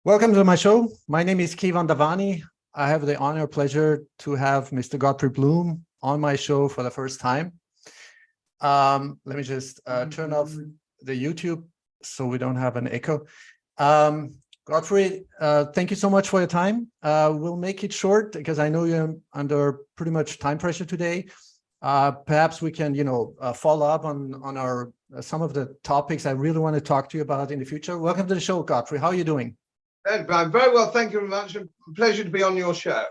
Welcome to my show. My name is Keyvan Davani. I have the honor, pleasure to have Mr. Godfrey Bloom on my show for the first time. Let me just turn off the YouTube so we don't have an echo. Godfrey, thank you so much for your time. We'll make it short because I know you're under pretty much time pressure today. Perhaps we can, follow up on our some of the topics I really want to talk to you about in the future. Welcome to the show, Godfrey. How are you doing? I'm very well, thank you very much. A pleasure to be on your show.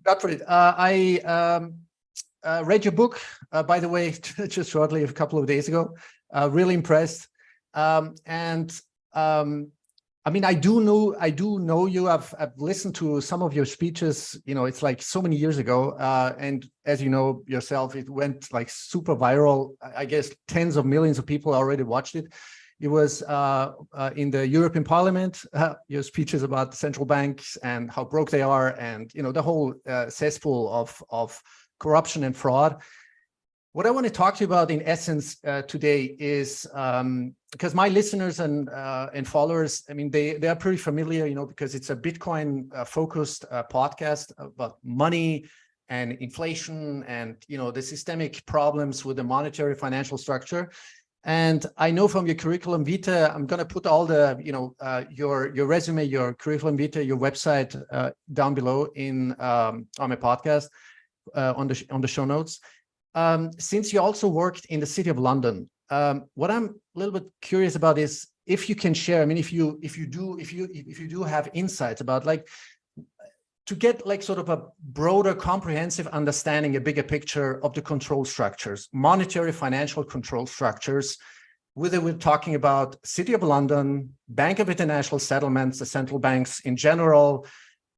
Godfrey, I read your book, by the way, just shortly a couple of days ago. Really impressed. I mean, I do know you. I've listened to some of your speeches. It's like so many years ago, and as you know yourself, it went like super viral. I guess tens of millions of people already watched it. It was in the European Parliament, your speeches about the central banks and how broke they are, and the whole cesspool of corruption and fraud. What I want to talk to you about, in essence, today is because my listeners and followers, I mean, they are pretty familiar, because it's a Bitcoin focused podcast about money and inflation and the systemic problems with the monetary financial structure. And I know from your curriculum vitae, I'm going to put all the, your resume, your curriculum vitae, your website down below on my podcast, on the show notes. Since you also worked in the City of London, what I'm a little bit curious about is if you can share. I mean, if you do have insights about to get sort of a broader, comprehensive understanding, a bigger picture of the control structures, monetary financial control structures, whether we're talking about City of London, Bank of International Settlements, the central banks in general,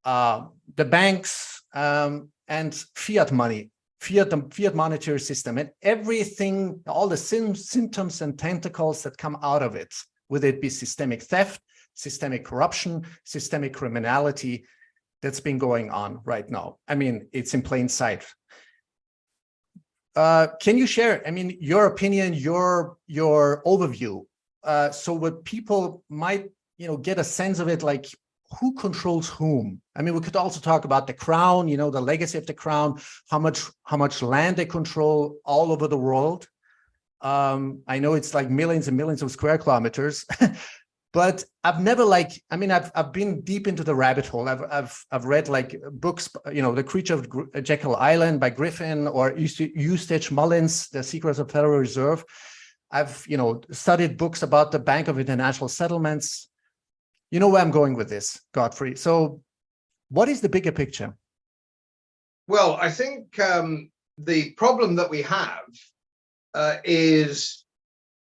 the banks, and fiat money, fiat monetary system, and everything, all the symptoms and tentacles that come out of it, whether it be systemic theft, systemic corruption, systemic criminality, that's been going on right now. I mean, it's in plain sight. Can you share, I mean, your opinion, your overview, so what people might, get a sense of it, like who controls whom? I mean, we could also talk about the crown, the legacy of the crown, how much land they control all over the world. I know it's like millions and millions of square kilometers. But I've never I've been deep into the rabbit hole. I've read books, The Creature of Jekyll Island by Griffin, or Eustace Mullins, The Secrets of Federal Reserve. I've, studied books about the Bank of International Settlements. You know where I'm going with this, Godfrey. So what is the bigger picture? Well, I think the problem that we have is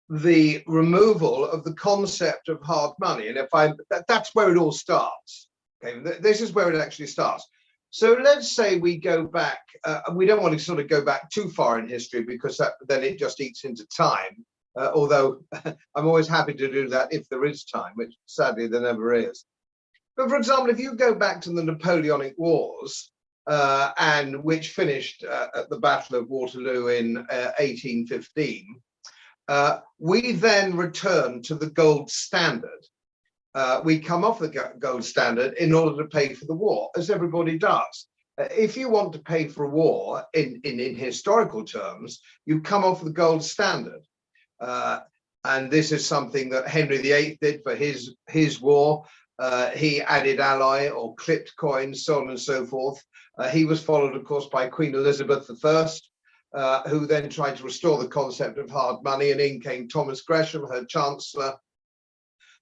the removal of the concept of hard money. And that's where it all starts. Okay, this is where it actually starts. So let's say we go back, we don't want to sort of go back too far in history, because then it just eats into time. Although I'm always happy to do that if there is time, which sadly there never is. But for example, if you go back to the Napoleonic Wars, and which finished at the Battle of Waterloo in 1815, we then return to the gold standard. We come off the gold standard in order to pay for the war, as everybody does. If you want to pay for a war in historical terms, you come off the gold standard. And this is something that Henry VIII did for his war. He added alloy or clipped coins, so on and so forth. He was followed, of course, by Queen Elizabeth I, who then tried to restore the concept of hard money, and in came Thomas Gresham, her chancellor,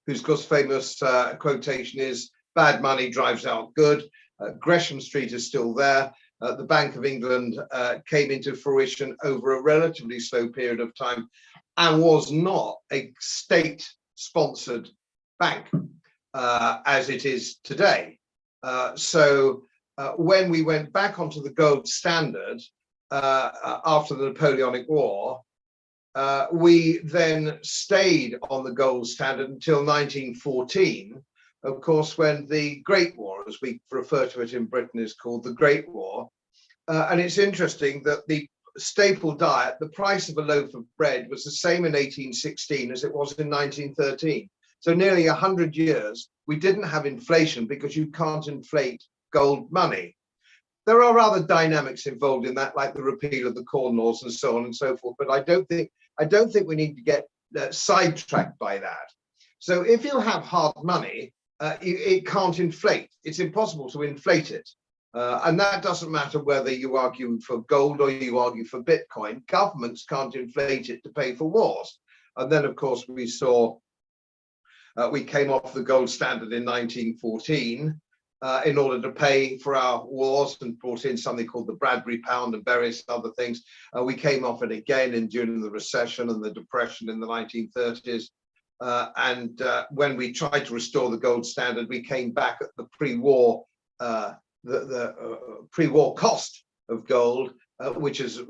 whose, of course, famous quotation is, "Bad money drives out good." Gresham Street is still there. The Bank of England came into fruition over a relatively slow period of time and was not a state-sponsored bank as it is today. So when we went back onto the gold standard after the Napoleonic War, we then stayed on the gold standard until 1914, of course, when the Great War, as we refer to it in Britain, is called the Great War. And it's interesting that the staple diet, the price of a loaf of bread, was the same in 1816 as it was in 1913. So nearly 100 years, we didn't have inflation because you can't inflate gold money. There are other dynamics involved in that, like the repeal of the Corn Laws and so on and so forth. But I don't think we need to get sidetracked by that. So if you have hard money, it can't inflate. It's impossible to inflate it. And that doesn't matter whether you argue for gold or you argue for Bitcoin. Governments can't inflate it to pay for wars. And then, of course, we saw we came off the gold standard in 1914 in order to pay for our wars, and brought in something called the Bradbury pound and various other things. We came off it again during the recession and the depression in the 1930s. And when we tried to restore the gold standard, we came back at the pre-war pre-war cost of gold, which was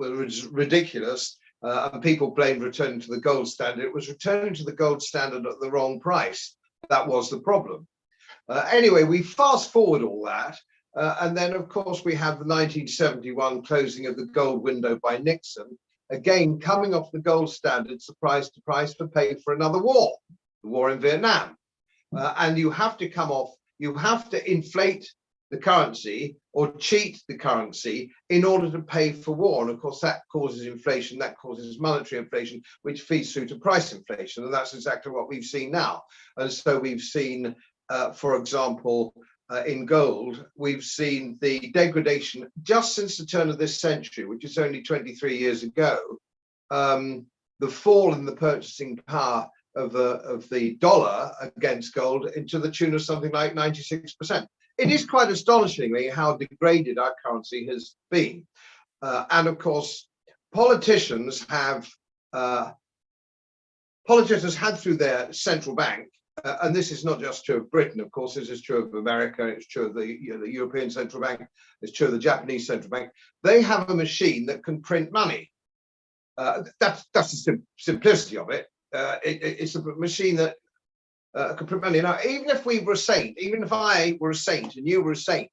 ridiculous. And people blamed returning to the gold standard. It was returning to the gold standard at the wrong price. That was the problem. Anyway, we fast forward all that. And then, of course, we have the 1971 closing of the gold window by Nixon, again, coming off the gold standard, surprise to price, to pay for another war, the war in Vietnam. And you have to come off, you have to inflate the currency or cheat the currency in order to pay for war. And of course, that causes inflation, that causes monetary inflation, which feeds through to price inflation. And that's exactly what we've seen now. And so we've seen, for example, in gold, we've seen the degradation just since the turn of this century, which is only 23 years ago, the fall in the purchasing power of the dollar against gold into the tune of something like 96%. It is quite astonishingly how degraded our currency has been. And of course, politicians had through their central bank, and this is not just true of Britain, of course, this is true of America, it's true of the European Central Bank, it's true of the Japanese Central Bank. They have a machine that can print money. That's the simplicity of it. It's a machine that can print money. Now, even if we were a saint, even if I were a saint and you were a saint,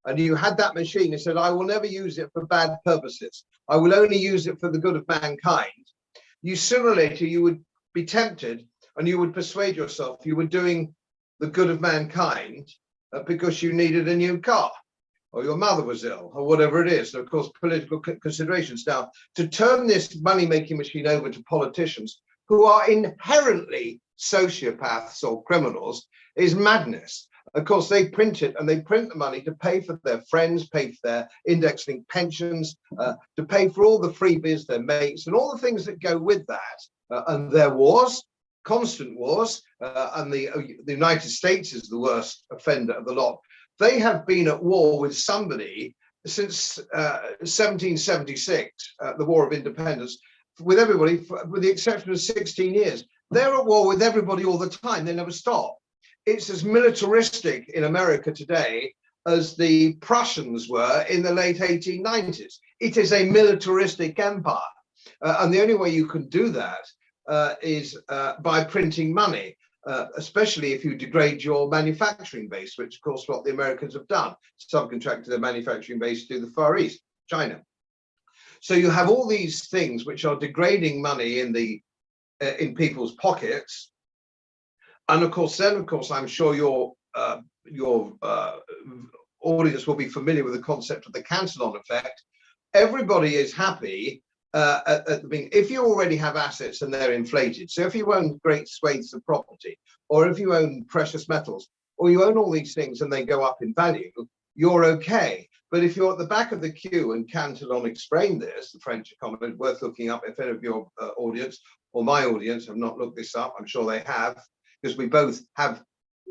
and you had that machine and said, I will never use it for bad purposes, I will only use it for the good of mankind, you sooner or later you would be tempted and you would persuade yourself you were doing the good of mankind because you needed a new car, or your mother was ill, or whatever it is. And of course, political considerations. Now, to turn this money-making machine over to politicians who are inherently sociopaths or criminals is madness. Of course, they print it, and they print the money to pay for their friends, pay for their index-linked pensions, to pay for all the freebies, their mates, and all the things that go with that. And their wars, constant wars, and the United States is the worst offender of the lot. They have been at war with somebody since 1776, the War of Independence, with everybody, with the exception of 16 years. They're at war with everybody all the time. They never stop. It's as militaristic in America today as the Prussians were in the late 1890s. It is a militaristic empire. And the only way you can do that is by printing money, especially if you degrade your manufacturing base, which of course what the Americans have done, subcontracted their manufacturing base to the Far East, China. So you have all these things which are degrading money in people's pockets. And of course, I'm sure your audience will be familiar with the concept of the Cantillon effect. Everybody is happy at the beginning. If you already have assets and they're inflated, so if you own great swathes of property, or if you own precious metals, or you own all these things and they go up in value, you're okay. But if you're at the back of the queue, and Cantillon explained this, the French economist, worth looking up if any of your audience or my audience have not looked this up, I'm sure they have, because we both have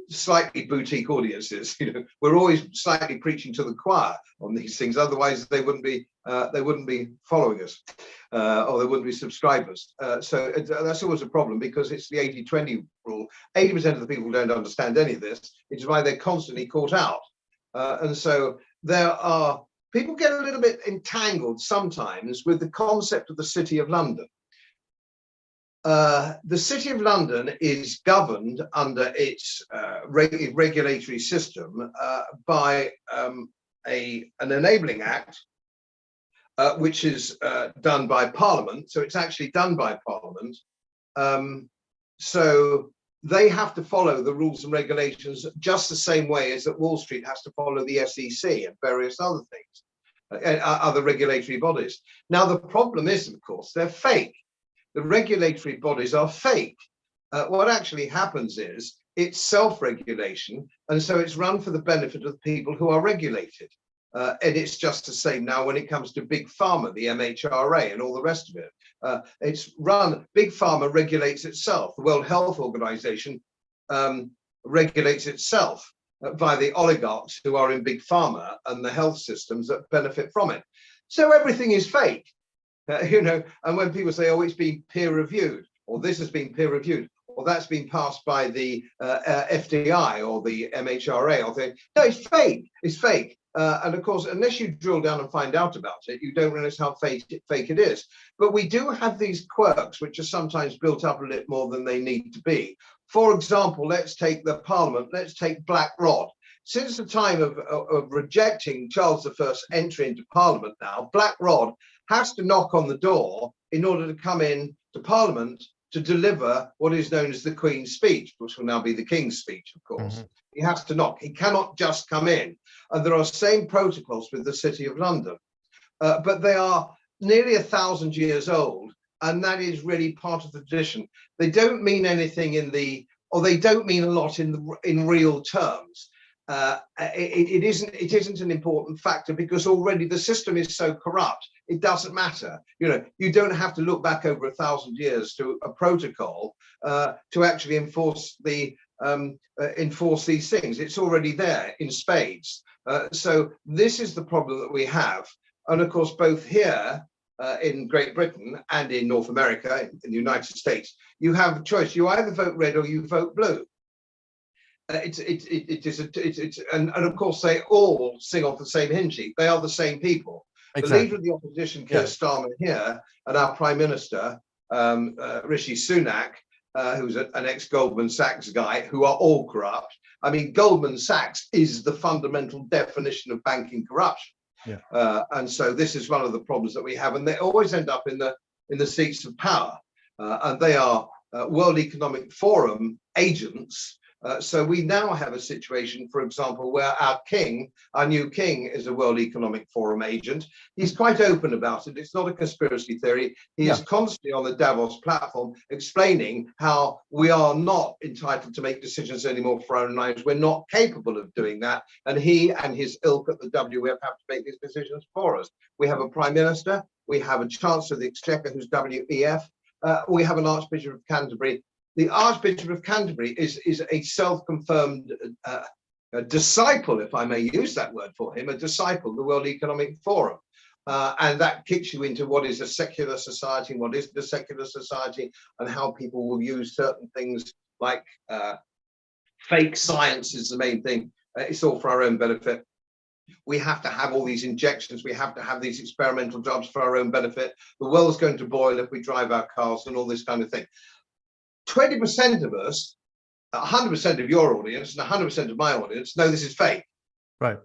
slightly boutique audiences. We're always slightly preaching to the choir on these things. Otherwise, they wouldn't be following us, or they wouldn't be subscribers. So that's always a problem, because it's the 80-20 rule. 80% of the people don't understand any of this, which is why they're constantly caught out. And so people get a little bit entangled sometimes with the concept of the City of London. The City of London is governed under its regulatory system by an enabling act, which is done by Parliament. So it's actually done by Parliament. So they have to follow the rules and regulations just the same way as that Wall Street has to follow the SEC and various other things, other regulatory bodies. Now, the problem is, of course, they're fake. The regulatory bodies are fake. What actually happens is it's self-regulation, and so it's run for the benefit of the people who are regulated. And it's just the same now when it comes to Big Pharma, the MHRA and all the rest of it. It's run, Big Pharma regulates itself. The World Health Organization regulates itself by the oligarchs who are in Big Pharma and the health systems that benefit from it. So everything is fake, you know, and when people say, oh, it's been peer reviewed, or this has been peer reviewed, or that's been passed by the FDI or the MHRA, or thing, no, it's fake, it's fake. And of course, unless you drill down and find out about it, you don't realize how fake it is. But we do have these quirks, which are sometimes built up a little more than they need to be. For example, let's take the Parliament, let's take Black Rod. Since the time of rejecting Charles I's entry into Parliament now, Black Rod has to knock on the door in order to come in to Parliament to deliver what is known as the Queen's Speech, which will now be the King's Speech, of course. Mm-hmm. He has to knock. He cannot just come in. And there are same protocols with the City of London. But they are nearly 1,000 years old, and that is really part of the tradition. They don't mean anything or they don't mean a lot in real terms. It isn't an important factor because already the system is so corrupt. It doesn't matter. You know, you don't have to look back over 1,000 years to a protocol to actually enforce these things. It's already there in spades. So this is the problem that we have. And of course, both here in Great Britain and in North America, in the United States, you have a choice. You either vote red or you vote blue. And of course, they all sing off the same hymn sheet. They are the same people. Exactly. The leader of the opposition, Keir Starmer here, and our Prime Minister, Rishi Sunak, who's an ex-Goldman Sachs guy, who are all corrupt. I mean, Goldman Sachs is the fundamental definition of banking corruption. Yeah. And so this is one of the problems that we have, and they always end up in the seats of power, and they are World Economic Forum agents. So we now have a situation, for example, where our new king is a World Economic Forum agent. He's quite open about it. It's not a conspiracy theory. He is constantly on the Davos platform explaining how we are not entitled to make decisions anymore for our own lives. We're not capable of doing that. And he and his ilk at the WEF have to make these decisions for us. We have a Prime Minister. We have a Chancellor of the Exchequer who's WEF. We have an Archbishop of Canterbury. The Archbishop of Canterbury is a self-confirmed disciple, if I may use that word for him, a disciple of the World Economic Forum. And that kicks you into what is a secular society, what isn't a secular society, and how people will use certain things like fake science is the main thing. It's all for our own benefit. We have to have all these injections. We have to have these experimental jobs for our own benefit. The world's going to boil if we drive our cars and all this kind of thing. 20% of us, 100% of your audience and 100% of my audience know this is fake. Right.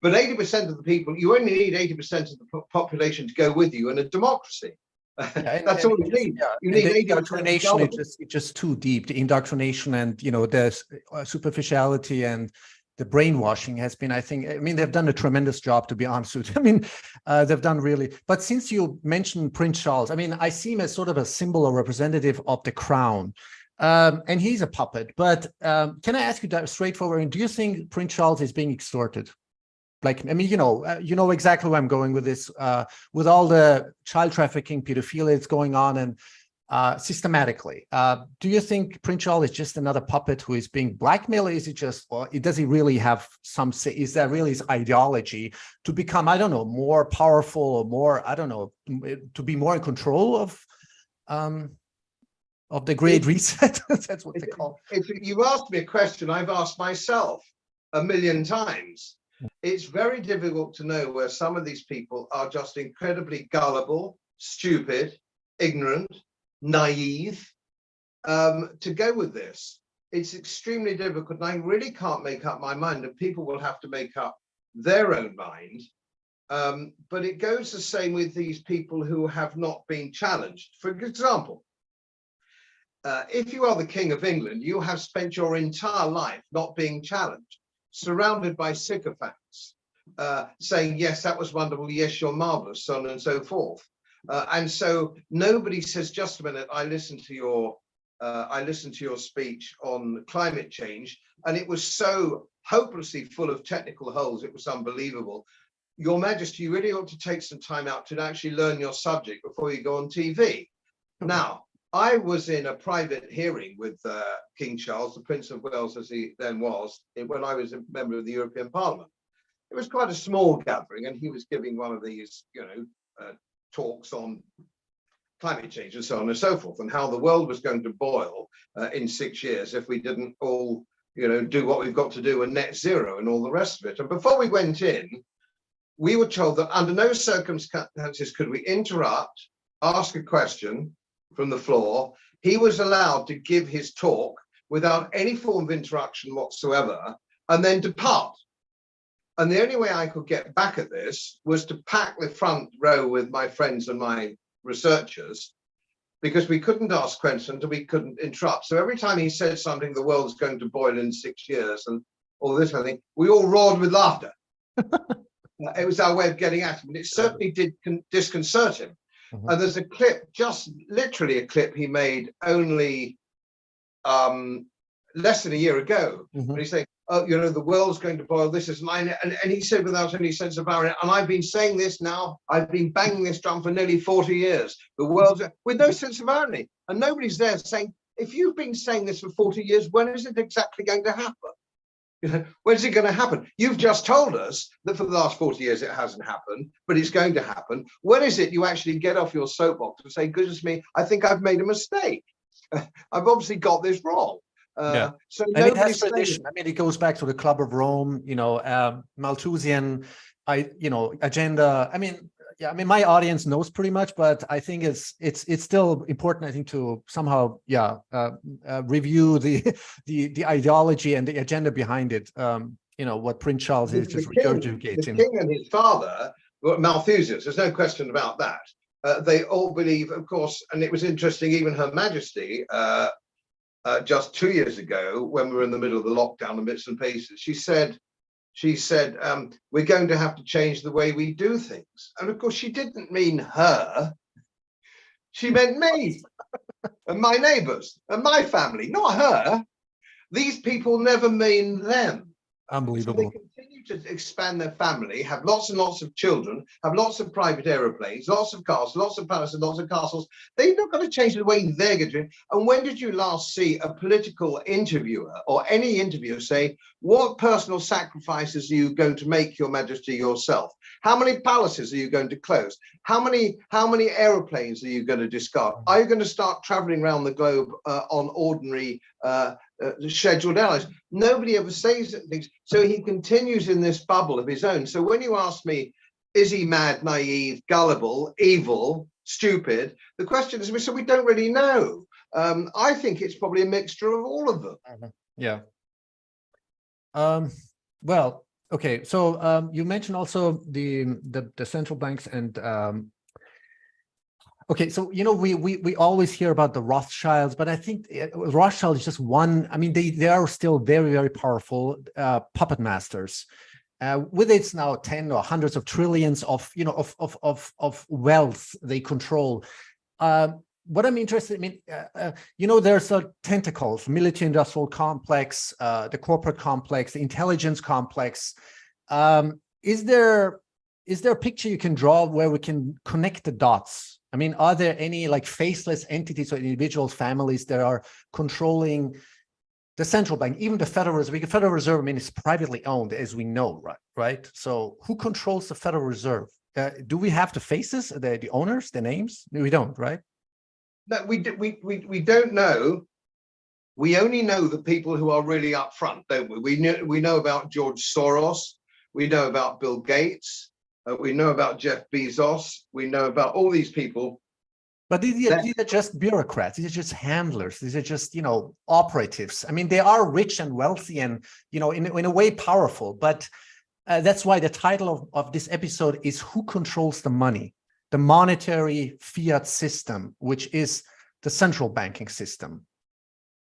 But 80% of the people, you only need 80% of the population to go with you in a democracy. That's all you need. Yeah. You need the indoctrination is just too deep. The indoctrination and, you know, the superficiality and the brainwashing has been, I mean, they've done a tremendous job, to be honest with you. I mean, they've done really, but since you mentioned Prince Charles, I mean, I see him as sort of a symbol or representative of the crown, and he's a puppet, but can I ask you that straightforward, do you think Prince Charles is being extorted? Like, I mean, you know exactly where I'm going with this, with all the child trafficking, pedophilia that's going on, and systematically. Do you think Prince Charles is just another puppet who is being blackmailed? Or is it just, or does he really have some say? Is that really his ideology to become, I don't know, more powerful or more, I don't know, to be more in control of the Great Reset? That's what they call it. If you asked me a question I've asked myself a million times. It's very difficult to know where some of these people are just incredibly gullible, stupid, ignorant, naive to go with this. It's extremely difficult, and I really can't make up my mind, and people will have to make up their own mind. But it goes the same with these people who have not been challenged. For example, if you are the King of England, you have spent your entire life not being challenged, surrounded by sycophants, saying, yes, that was wonderful, yes, you're marvelous, so on and so forth. And so nobody says, just a minute, I listened to your speech on climate change, and it was so hopelessly full of technical holes, it was unbelievable. Your Majesty, you really ought to take some time out to actually learn your subject before you go on TV. Now, I was in a private hearing with King Charles, the Prince of Wales, as he then was, when I was a member of the European Parliament. It was quite a small gathering, and he was giving one of these, talks on climate change and so on and so forth, and how the world was going to boil in 6 years if we didn't all, do what we've got to do and net zero and all the rest of it. And before we went in, we were told that under no circumstances could we interrupt, ask a question from the floor. He was allowed to give his talk without any form of interruption whatsoever, and then depart. And the only way I could get back at this was to pack the front row with my friends and my researchers, because we couldn't ask questions and we couldn't interrupt. So every time he said something, the world's going to boil in 6 years and all this kind of thing, we all roared with laughter. It was our way of getting at him, and it certainly did disconcert him. Mm-hmm. And there's a clip, just literally a clip he made only less than a year ago. Mm-hmm. But he's saying, oh, the world's going to boil, this is mine. And he said without any sense of irony, and I've been saying this now, I've been banging this drum for nearly 40 years. The world's, with no sense of irony. And nobody's there saying, if you've been saying this for 40 years, when is it exactly going to happen? When is it going to happen? You've just told us that for the last 40 years it hasn't happened, but it's going to happen. When is it you actually get off your soapbox and say, goodness me, I think I've made a mistake. I've obviously got this wrong. So and it has tradition. I mean, it goes back to the Club of Rome, Malthusian, agenda. I mean, my audience knows pretty much, but I think it's still important, I think, to somehow, review the ideology and the agenda behind it. What Prince Charles is just regurgitating. The king and his father were Malthusians. There's no question about that. They all believe, of course, and it was interesting, even Her Majesty, just 2 years ago, when we were in the middle of the lockdown and bits and pieces, she said, we're going to have to change the way we do things. And of course, she didn't mean her. She meant me and my neighbors and my family, not her. These people never mean them. Unbelievable. So they continue to expand their family, have lots and lots of children, have lots of private aeroplanes, lots of cars, lots of palaces, lots of castles. They're not going to change the way they're going to. And when did you last see a political interviewer or any interviewer say, what personal sacrifices are you going to make, Your Majesty, yourself? How many palaces are you going to close? How many aeroplanes are you going to discard? Are you going to start traveling around the globe on ordinary scheduled airlines? Nobody ever says things. So he continues in this bubble of his own. So when you ask me, is he mad, naive, gullible, evil, stupid? The question is, so we don't really know. I think it's probably a mixture of all of them. Yeah. Well, okay. So you mentioned also the central banks and okay, so we always hear about the Rothschilds, but I think Rothschild is just one. I mean, they are still very, very powerful puppet masters. With its now 10 or hundreds of trillions of wealth they control. What I'm interested in, there's a tentacles, military-industrial complex, the corporate complex, the intelligence complex. Is there a picture you can draw where we can connect the dots? I mean, are there any like faceless entities or individuals, families that are controlling the central bank, even the Federal Reserve? The Federal Reserve, I mean, is privately owned, as we know, right? So who controls the Federal Reserve? Do we have the faces, the owners, the names? We don't, right? No, we don't know. We only know the people who are really up front, don't we? We know about George Soros. We know about Bill Gates. We know about Jeff Bezos. We know about all these people. But these are just bureaucrats. These are just handlers. These are just, operatives. I mean, they are rich and wealthy and, in a way powerful. But that's why the title of this episode is Who Controls the Money? The monetary fiat system, which is the central banking system.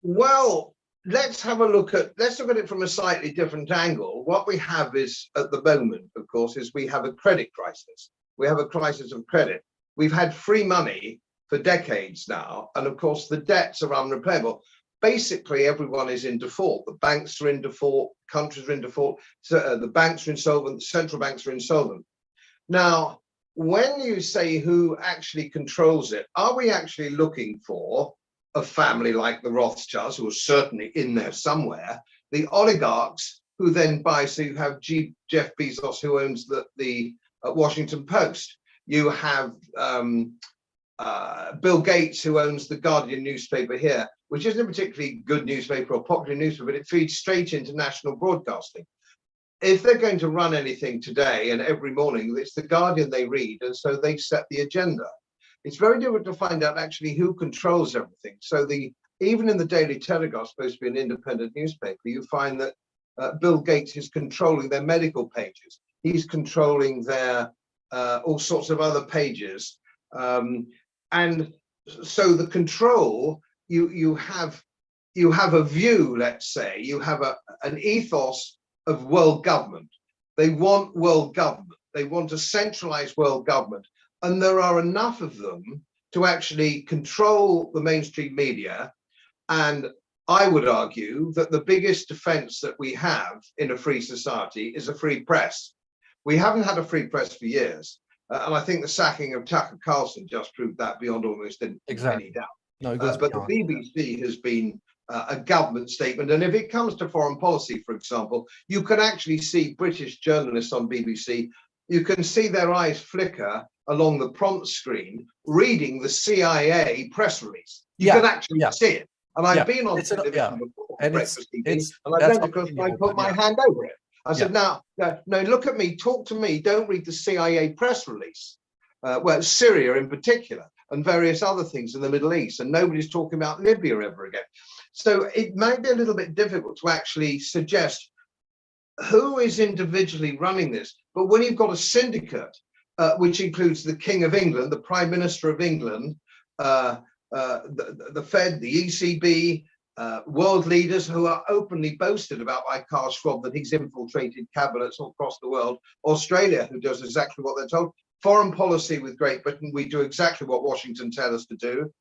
Well, let's look at it from a slightly different angle. What we have is, at the moment, of course, is we have a credit crisis. We have a crisis of credit. We've had free money for decades now, and of course the debts are unrepayable. Basically, everyone is in default. The banks are in default, countries are in default, so, the banks are insolvent, the central banks are insolvent. Now, when you say who actually controls it, are we actually looking for a family like the Rothschilds, who are certainly in there somewhere, the oligarchs who then buy? So you have Jeff Bezos, who owns the Washington Post. You have Bill Gates, who owns the Guardian newspaper here, which isn't a particularly good newspaper or popular newspaper, but it feeds straight into national broadcasting. If they're going to run anything today and every morning, it's the Guardian they read, and so they set the agenda. It's very difficult to find out actually who controls everything. So even in the Daily Telegraph, supposed to be an independent newspaper, you find that Bill Gates is controlling their medical pages. He's controlling their all sorts of other pages. And so the control, you have a view, let's say, you have an ethos of world government. They want world government. They want a centralized world government. And there are enough of them to actually control the mainstream media. And I would argue that the biggest defense that we have in a free society is a free press. We haven't had a free press for years. And I think the sacking of Tucker Carlson just proved that beyond almost any doubt. No, but the BBC has been a government statement. And if it comes to foreign policy, for example, you can actually see British journalists on BBC, you can see their eyes flicker along the prompt screen reading the CIA press release. You can actually see it. And I've been on television before, breakfast TV, and I went across and I put my hand over it. I said, no, look at me, talk to me, don't read the CIA press release. Well, Syria in particular, and various other things in the Middle East, and nobody's talking about Libya ever again. So it might be a little bit difficult to actually suggest who is individually running this. But when you've got a syndicate, which includes the King of England, the Prime Minister of England, the Fed, the ECB, world leaders who are openly boasted about by Carl Schwab that he's infiltrated cabinets all across the world, Australia, who does exactly what they're told, foreign policy with Great Britain, we do exactly what Washington tells us to do.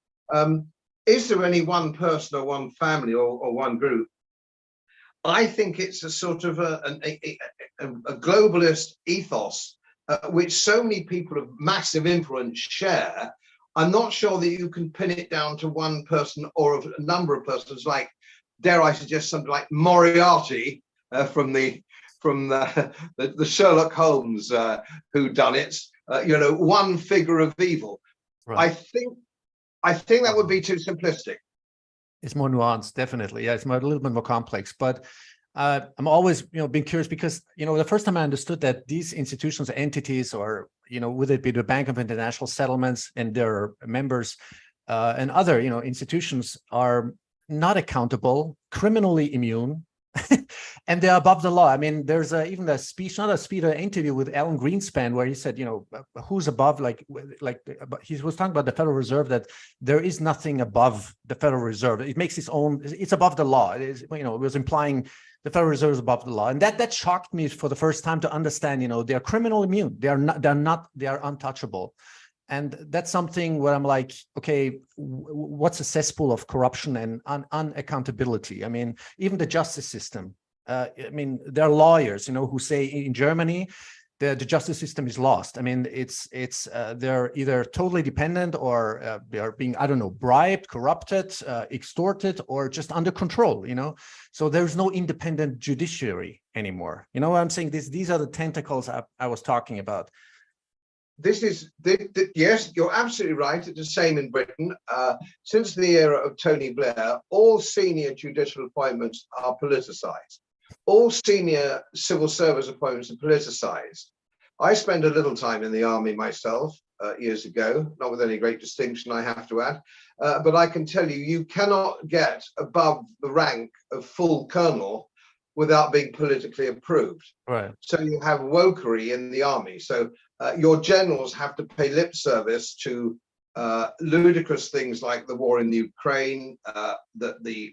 Is there any one person or one family or one group? I think it's a sort of a globalist ethos, which so many people of massive influence share. I'm not sure that you can pin it down to one person or a number of persons, like, dare I suggest, something like Moriarty from the Sherlock Holmes who done it. One figure of evil. Right. I think that would be too simplistic. It's more nuanced, definitely. Yeah, it's a little bit more complex. But I'm always, being curious because, the first time I understood that these institutions, entities, or, whether it be the Bank of International Settlements and their members and other, institutions are not accountable, criminally immune, and they're above the law. I mean, there's even a speech, not a speech, an interview with Alan Greenspan where he said, who's above, like he was talking about the Federal Reserve, that there is nothing above the Federal Reserve. It makes its own, it's above the law. It is, it was implying the Federal Reserve is above the law. And that shocked me for the first time to understand, they're criminal immune. They are untouchable. And that's something where I'm like, okay, what's a cesspool of corruption and unaccountability? I mean, even the justice system. There are lawyers, who say in Germany, the justice system is lost. I mean, they're either totally dependent or they are being, bribed, corrupted, extorted, or just under control. So there's no independent judiciary anymore. You know what I'm saying? These are the tentacles I was talking about. Yes, you're absolutely right. It's the same in Britain. Since the era of Tony Blair, all senior judicial appointments are politicized. All senior civil service appointments are politicized. I spent a little time in the army myself years ago, not with any great distinction, I have to add. But I can tell you, you cannot get above the rank of full colonel without being politically approved. Right. So you have wokery in the army. So your generals have to pay lip service to ludicrous things like the war in the Ukraine, the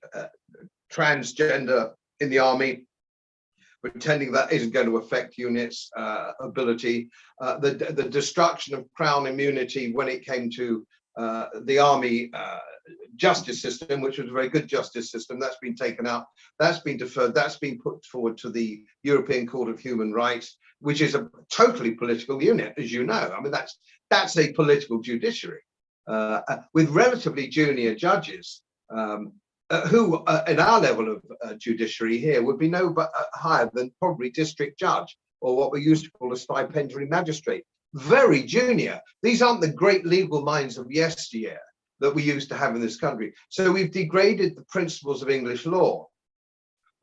transgender in the army, pretending that isn't going to affect units' ability, the destruction of Crown immunity when it came to the army justice system, which was a very good justice system. That's been taken out, that's been deferred, that's been put forward to the European Court of Human Rights, which is a totally political unit, as you know. I mean, that's a political judiciary with relatively junior judges. Who in our level of judiciary here would be no higher than probably district judge, or what we used to call a stipendiary magistrate. Very junior. These aren't the great legal minds of yesteryear that we used to have in this country. So we've degraded the principles of English law.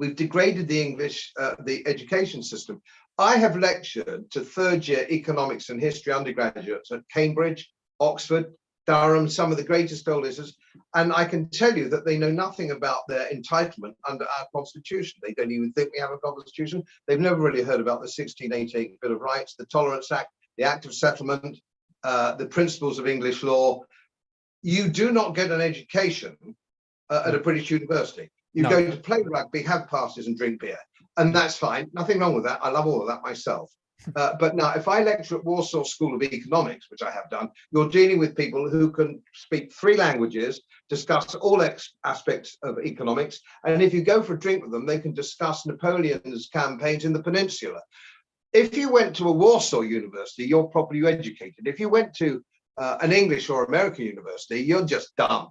We've degraded the education system. I have lectured to third-year economics and history undergraduates at Cambridge, Oxford, Durham, some of the greatest scholars, and I can tell you that they know nothing about their entitlement under our constitution. They don't even think we have a constitution. They've never really heard about the 1688 Bill of Rights, the Tolerance Act, the Act of Settlement, the principles of English law. You do not get an education at a British university. You go to play rugby, have pasties and drink beer, and that's fine. Nothing wrong with that. I love all of that myself. But now, if I lecture at Warsaw School of Economics, which I have done, you're dealing with people who can speak 3 languages, discuss all aspects of economics, and if you go for a drink with them, they can discuss Napoleon's campaigns in the peninsula. If you went to a Warsaw university, you're properly educated. If you went to an English or American university, you're just dumb.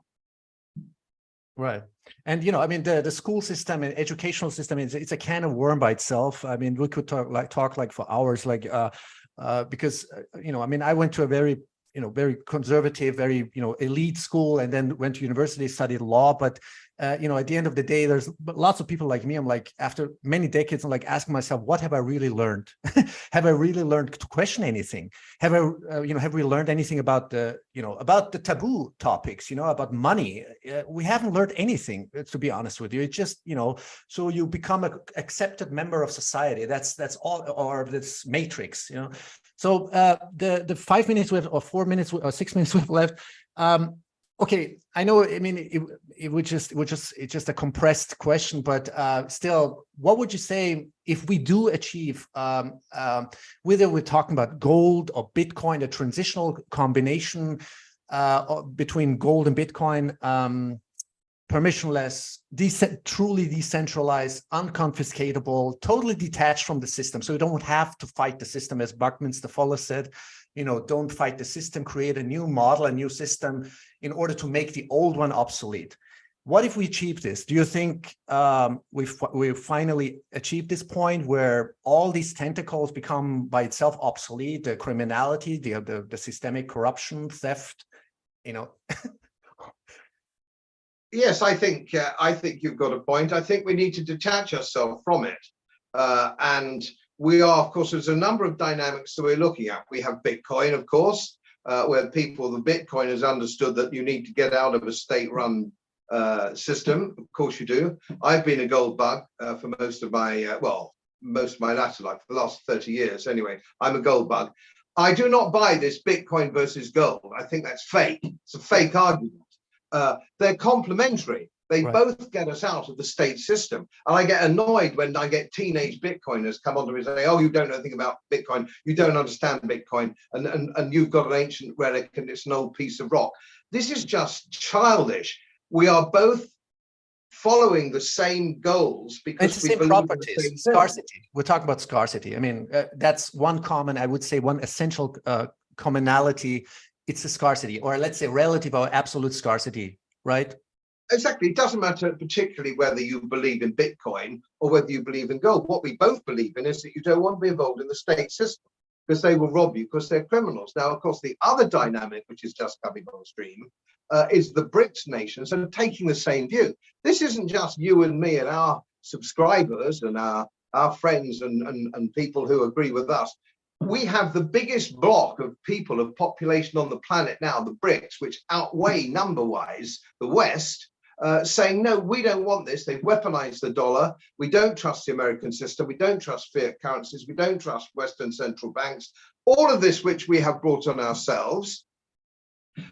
Right. And, you know, I mean, the school system and educational system, it's a can of worm by itself. I mean, we could talk like for hours, like, because, you know, I mean, I went to a very, you know, very conservative, very, you know, elite school, and then went to university, studied law. But, you know, at the end of the day, there's lots of people like me. I'm like, after many decades, I'm like asking myself, what have I really learned? Have I really learned to question anything? Have I, you know, have we learned anything about the, you know, about the taboo topics, you know, about money? We haven't learned anything, to be honest with you. It's just, you know, so you become an accepted member of society. That's all, or this matrix, you know. So the 5 minutes we have, or 4 minutes or 6 minutes we have left. Okay, I know. I mean, it's just a compressed question, but still, what would you say if we do achieve, whether we're talking about gold or Bitcoin, a transitional combination between gold and Bitcoin, permissionless, truly decentralized, unconfiscatable, totally detached from the system, so you don't have to fight the system, as Buckminster Fuller said. You know, don't fight the system, create a new model, a new system in order to make the old one obsolete. What if we achieve this? Do you think we've finally achieved this point where all these tentacles become by itself obsolete, the criminality, the systemic corruption, theft, you know? Yes, I think you've got a point. I think we need to detach ourselves from it. And we are, of course, there's a number of dynamics that we're looking at. We have Bitcoin, of course, where the Bitcoin has understood that you need to get out of a state-run system. Of course you do. I've been a gold bug for most of my, most of my latter life, for the last 30 years anyway. I'm a gold bug. I do not buy this Bitcoin versus gold. I think that's fake. It's a fake argument. They're complementary. They both get us out of the state system. And I get annoyed when I get teenage Bitcoiners come onto me and say, oh, you don't know anything about Bitcoin. You don't understand Bitcoin. And you've got an ancient relic and it's an old piece of rock. This is just childish. We are both following the same goals because it's the same properties, scarcity. We're talking about scarcity. I mean, that's one common, I would say, one essential commonality. It's the scarcity, or let's say relative or absolute scarcity, right? Exactly. It doesn't matter particularly whether you believe in Bitcoin or whether you believe in gold. What we both believe in is that you don't want to be involved in the state system because they will rob you because they're criminals. Now, of course, the other dynamic, which is just coming on stream, is the BRICS nations and taking the same view. This isn't just you and me and our subscribers and our friends and people who agree with us. We have the biggest block of people, of population on the planet now, the BRICS, which outweigh number-wise the West, saying, no, we don't want this. They've weaponized the dollar. We don't trust the American system. We don't trust fiat currencies. We don't trust Western central banks. All of this, which we have brought on ourselves.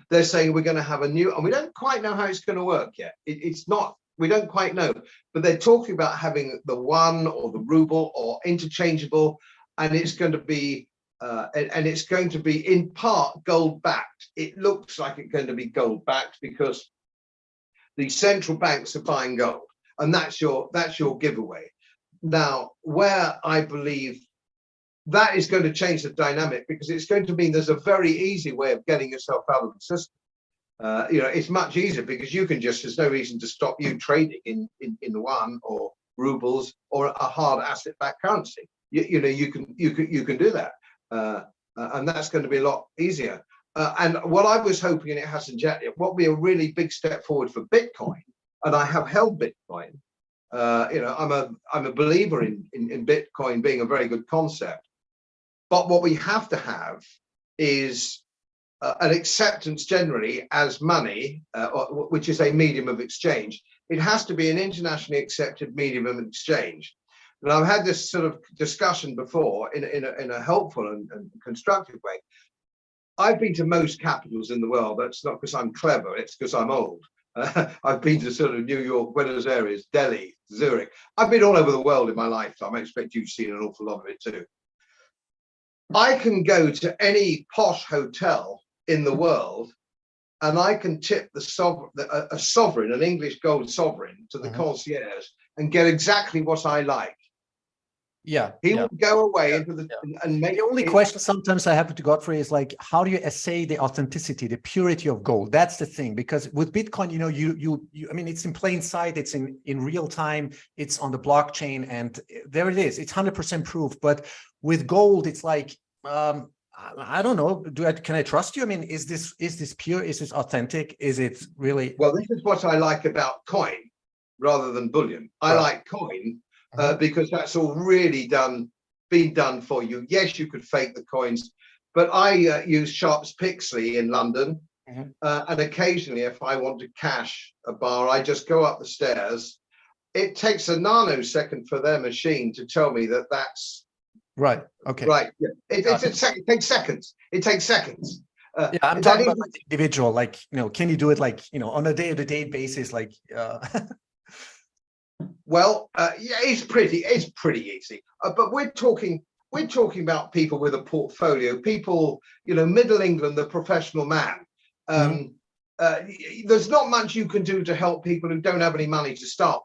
They're saying we're going to have a new, and we don't quite know how it's going to work yet. It's not, we don't quite know, but they're talking about having the yuan or the ruble or interchangeable, and it's going to be, and it's going to be in part gold backed. It looks like it's going to be gold backed because the central banks are buying gold, and that's your giveaway. Now, where I believe that is going to change the dynamic, because it's going to mean there's a very easy way of getting yourself out of the system. It's much easier because you can just, there's no reason to stop you trading in yuan or rubles or a hard asset-backed currency. You can do that, and that's going to be a lot easier. And what I was hoping, and it hasn't yet, what would be a really big step forward for Bitcoin, and I have held Bitcoin. I'm a believer in Bitcoin being a very good concept. But what we have to have is an acceptance generally as money, which is a medium of exchange. It has to be an internationally accepted medium of exchange. And I've had this sort of discussion before in a helpful and constructive way. I've been to most capitals in the world. That's not because I'm clever, it's because I'm old. I've been to sort of New York, Buenos Aires, Delhi, Zurich. I've been all over the world in my lifetime. I expect you've seen an awful lot of it too. I can go to any posh hotel in the world and I can tip a sovereign, an English gold sovereign, to the concierge and get exactly what I like. Yeah, he will go away into the and make. The only question sometimes I have to Godfrey is like, how do you assay the authenticity, the purity of gold? That's the thing, because with Bitcoin, you I mean, it's in plain sight, it's in real time, it's on the blockchain, and there it is. It's 100% proof. But with gold, it's like, I don't know. Can I trust you? I mean, is this pure? Is this authentic? Is it really? Well, this is what I like about coin rather than bullion. I like coin. Because that's all really been done for you. Yes, you could fake the coins, but I use Sharps Pixley in London, and occasionally, if I want to cash a bar, I just go up the stairs. It takes a nanosecond for their machine to tell me that that's right. Okay. Right. Yeah. It takes seconds. It takes seconds. Yeah, I'm talking about like individual, like, can you do it like, on a day-to-day basis, like? Well, yeah, it's pretty easy. But we're talking about people with a portfolio, people, Middle England, the professional man. There's not much you can do to help people who don't have any money to start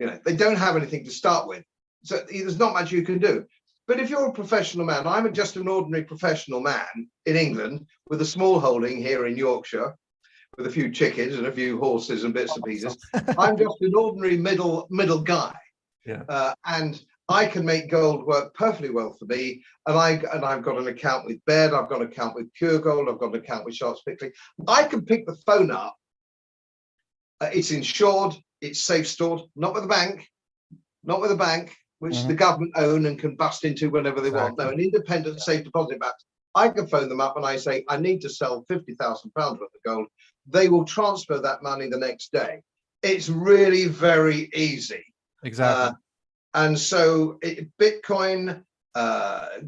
with. They don't have anything to start with. So there's not much you can do. But if you're a professional man, I'm just an ordinary professional man in England with a small holding here in Yorkshire, with a few chickens and a few horses and bits and pieces. I'm just an ordinary middle guy, and I can make gold work perfectly well for me. And I've got an account with Baird, I've got an account with Pure Gold, I've got an account with Sharps Pixley. I can pick the phone up. It's insured, it's safe stored, not with a bank, which the government own and can bust into whenever they want. No, an independent safe deposit box. I can phone them up and I say, I need to sell £50,000 worth of gold. They will transfer that money the next day. It's really very easy. Exactly. And so Bitcoin,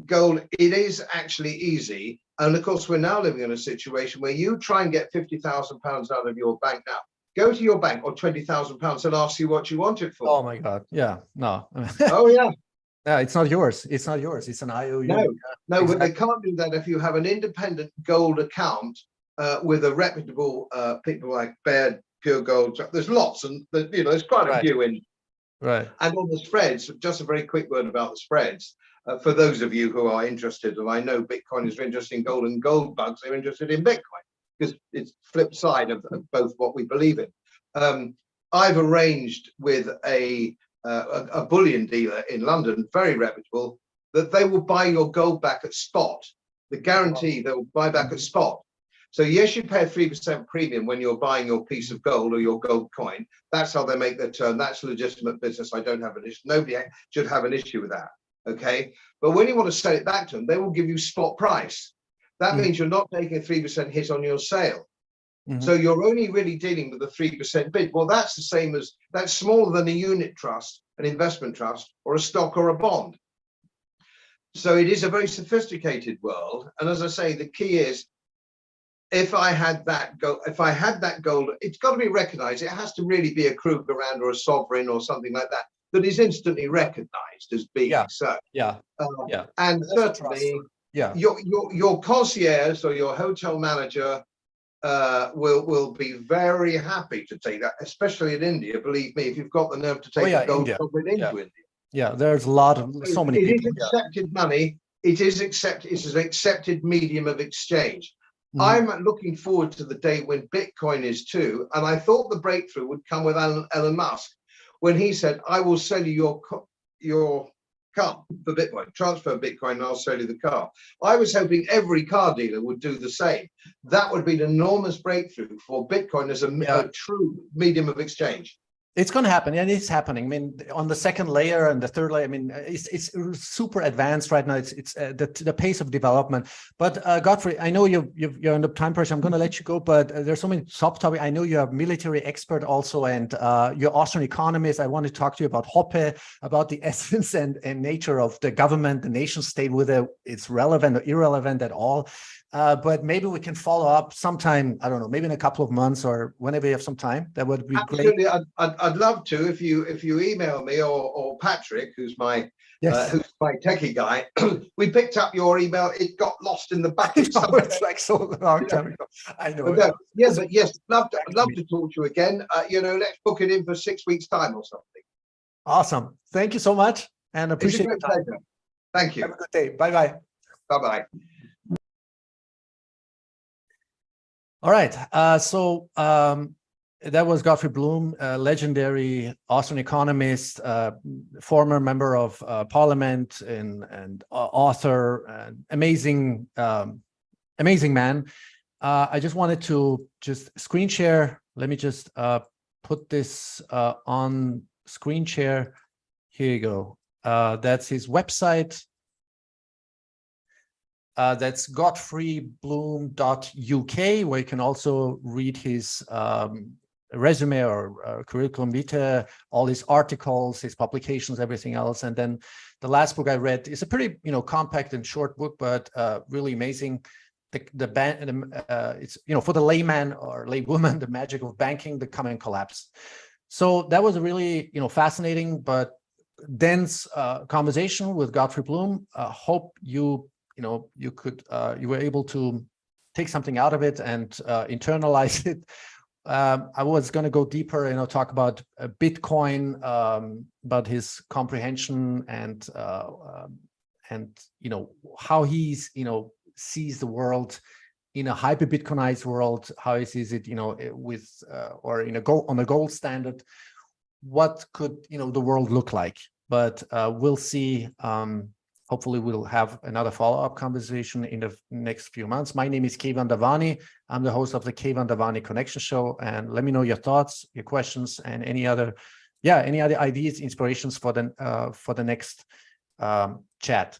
gold, it is actually easy. And of course, we're now living in a situation where you try and get £50,000 out of your bank now. Go to your bank or £20,000 and ask you what you want it for. Oh my God. Yeah. No. Oh yeah. Yeah, it's not yours. It's not yours. It's an IOU. No, but they can't do that if you have an independent gold account with a reputable people like Baird, Pure Gold. There's lots, and there's quite a few in. Right. And on the spreads, just a very quick word about the spreads. For those of you who are interested, and I know Bitcoin is interested in gold, and gold bugs are interested in Bitcoin because it's flip side of both what we believe in. I've arranged with a bullion dealer in London, very reputable, that they will buy your gold back at spot. The guarantee they will buy back at spot. So yes, you pay a 3% premium when you're buying your piece of gold or your gold coin. That's how they make their turn. That's a legitimate business. I don't have an issue. Nobody should have an issue with that. Okay. But when you want to sell it back to them, they will give you spot price. That means you're not taking a 3% hit on your sale. So you're only really dealing with a 3% bid. Well, that's the same as, that's smaller than a unit trust, an investment trust, or a stock or a bond. So it is a very sophisticated world. And as I say, the key is if I had that gold, it's got to be recognized. It has to really be a Krugerrand or a sovereign or something like that, that is instantly recognized as being so. Yeah. And That's certainly, your concierge or your hotel manager will be very happy to take that, especially in India. Believe me, if you've got the nerve to take a gold sovereign into India. Yeah, there's so many people. It is accepted money. It is accepted. It's an accepted medium of exchange. I'm looking forward to the day when Bitcoin is too. And I thought the breakthrough would come with Elon Musk when he said, "I will sell you your car for Bitcoin, transfer Bitcoin, and I'll sell you the car." I was hoping every car dealer would do the same. That would be an enormous breakthrough for Bitcoin as a true medium of exchange. It's going to happen, and it's happening. I mean, on the second layer and the third layer, I mean, it's super advanced right now. It's the pace of development. But Godfrey, I know you're under time pressure. I'm going to let you go, but there's so many subtopics. I know you're a military expert also, and you're Austrian economist. I want to talk to you about Hoppe, about the essence and nature of the government, the nation state, whether it's relevant or irrelevant at all. But maybe we can follow up sometime, I don't know, maybe in a couple of months or whenever you have some time. That would be absolutely great. I'd love to, if you email me or Patrick, who's my techie guy. We picked up your email. It got lost in the bucket. It's like so long time ago. I know. But yes, love to talk to you again. Let's book it in for 6 weeks' time or something. Awesome. Thank you so much, and appreciate it. Pleasure. Thank you. Have a good day. Bye-bye. Bye-bye. All right. That was Godfrey Bloom, legendary Austrian economist, former member of parliament and author, amazing man. I just wanted to screen share. Let me just put this on screen share. Here you go. That's his website. That's godfreybloom.uk, where you can also read his resume or curriculum vitae, all his articles, his publications, everything else. And then the last book I read is a pretty, compact and short book, but really amazing. It's, for the layman or laywoman, The Magic of Banking, the Coming Collapse. So that was a really, fascinating but dense conversation with Godfrey Bloom. Hope you were able to take something out of it and internalize it. I was going to go deeper, talk about Bitcoin, about his comprehension and how he's, sees the world in a hyper Bitcoinized world, how he sees it, with or on a gold standard. What could, the world look like? But we'll see. Hopefully, we'll have another follow-up conversation in the next few months. My name is Keyvan Davani. I'm the host of the Keyvan Davani Connection Show. And let me know your thoughts, your questions, and any other ideas, inspirations for the next chat.